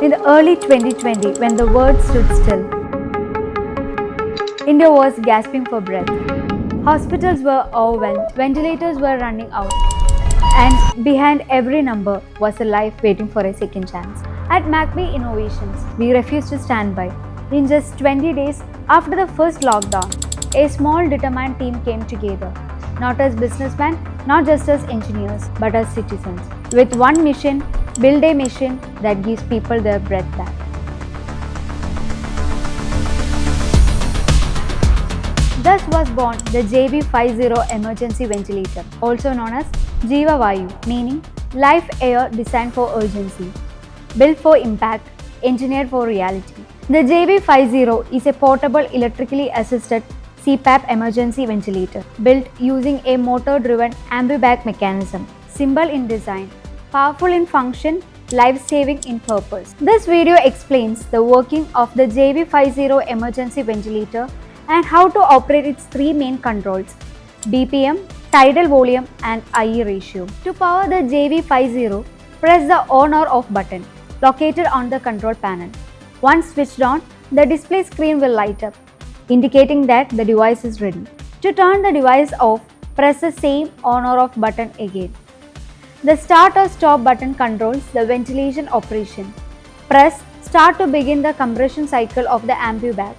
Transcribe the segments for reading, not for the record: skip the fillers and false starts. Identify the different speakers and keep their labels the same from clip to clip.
Speaker 1: In the early 2020, when the world stood still, India was gasping for breath. Hospitals were overwhelmed, ventilators were running out, and behind every number was a life waiting for a second chance. At Machbee Innovations, we refused to stand by. In just 20 days after the first lockdown, a small determined team came together, not as businessmen, not just as engineers, but as citizens, with one mission: build a machine that gives people their breath back. Thus was born the JV50 Emergency Ventilator, also known as Jeeva Vaayu, meaning life air designed for urgency, built for impact, engineered for reality. The JV50 is a portable electrically assisted CPAP emergency ventilator built using a motor-driven ambu-bag mechanism, simple in design, powerful in function, life-saving in purpose. This video explains the working of the JV50 emergency ventilator and how to operate its three main controls: BPM, tidal volume and IE ratio. To power the JV50, press the on or off button located on the control panel. Once switched on, the display screen will light up, indicating that the device is ready. To turn the device off, press the same on or off button again. The start or stop button controls the ventilation operation. Press start to begin the compression cycle of the ambu bag.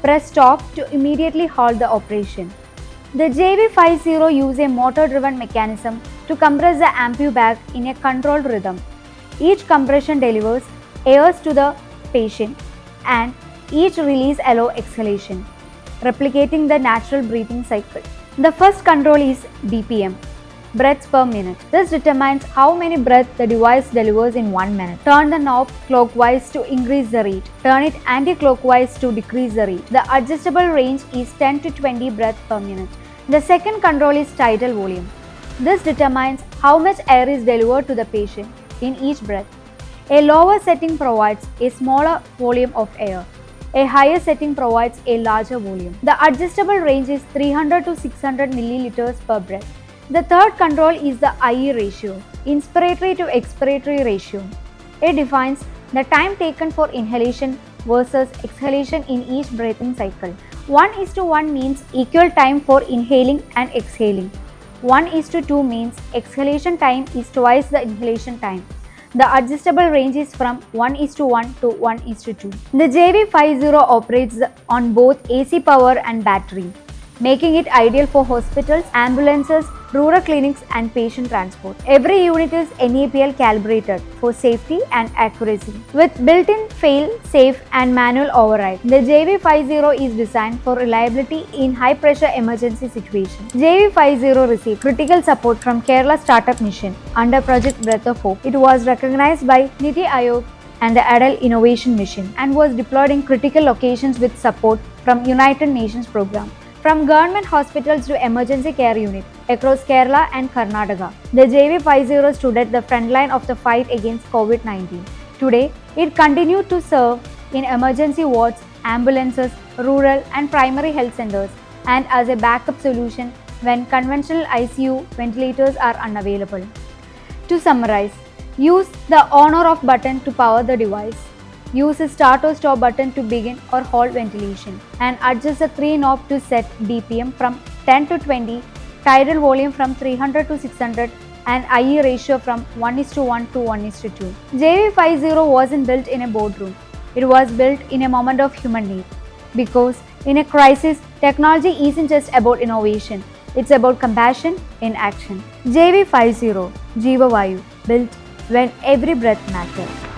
Speaker 1: Press stop to immediately halt the operation. The JV50 uses a motor-driven mechanism to compress the ambu bag in a controlled rhythm. Each compression delivers air to the patient and each release allows exhalation, replicating the natural breathing cycle. The first control is BPM, breaths per minute. This determines how many breaths the device delivers in 1 minute. Turn the knob clockwise to increase the rate. Turn it anti-clockwise to decrease the rate. The adjustable range is 10 to 20 breaths per minute. The second control is tidal volume. This determines how much air is delivered to the patient in each breath. A lower setting provides a smaller volume of air. A higher setting provides a larger volume. The adjustable range is 300 to 600 milliliters per breath. The third control is the IE ratio, inspiratory to expiratory ratio. It defines the time taken for inhalation versus exhalation in each breathing cycle. 1:1 means equal time for inhaling and exhaling. 1:2 means exhalation time is twice the inhalation time. The adjustable range is from 1:1 to 1:2. The JV50 operates on both AC power and battery, making it ideal for hospitals, ambulances, rural clinics and patient transport. Every unit is NAPL calibrated for safety and accuracy. With built-in fail, safe and manual override, the JV50 is designed for reliability in high-pressure emergency situations. JV50 received critical support from Kerala Startup Mission under Project Breath of Hope. It was recognized by Niti Aayog and the Adult Innovation Mission and was deployed in critical locations with support from United Nations program. From government hospitals to emergency care units across Kerala and Karnataka, the JV50 stood at the front line of the fight against COVID-19. Today, it continues to serve in emergency wards, ambulances, rural and primary health centers, and as a backup solution when conventional ICU ventilators are unavailable. To summarize, use the on or off button to power the device. Use the start or stop button to begin or halt ventilation and adjust the three knobs to set BPM from 10 to 20, tidal volume from 300 to 600 and IE ratio from 1:1 to 1:2. JV50 wasn't built in a boardroom. It was built in a moment of human need. Because in a crisis, technology isn't just about innovation, it's about compassion in action. JV50, Jeeva Vaayu, built when every breath matters.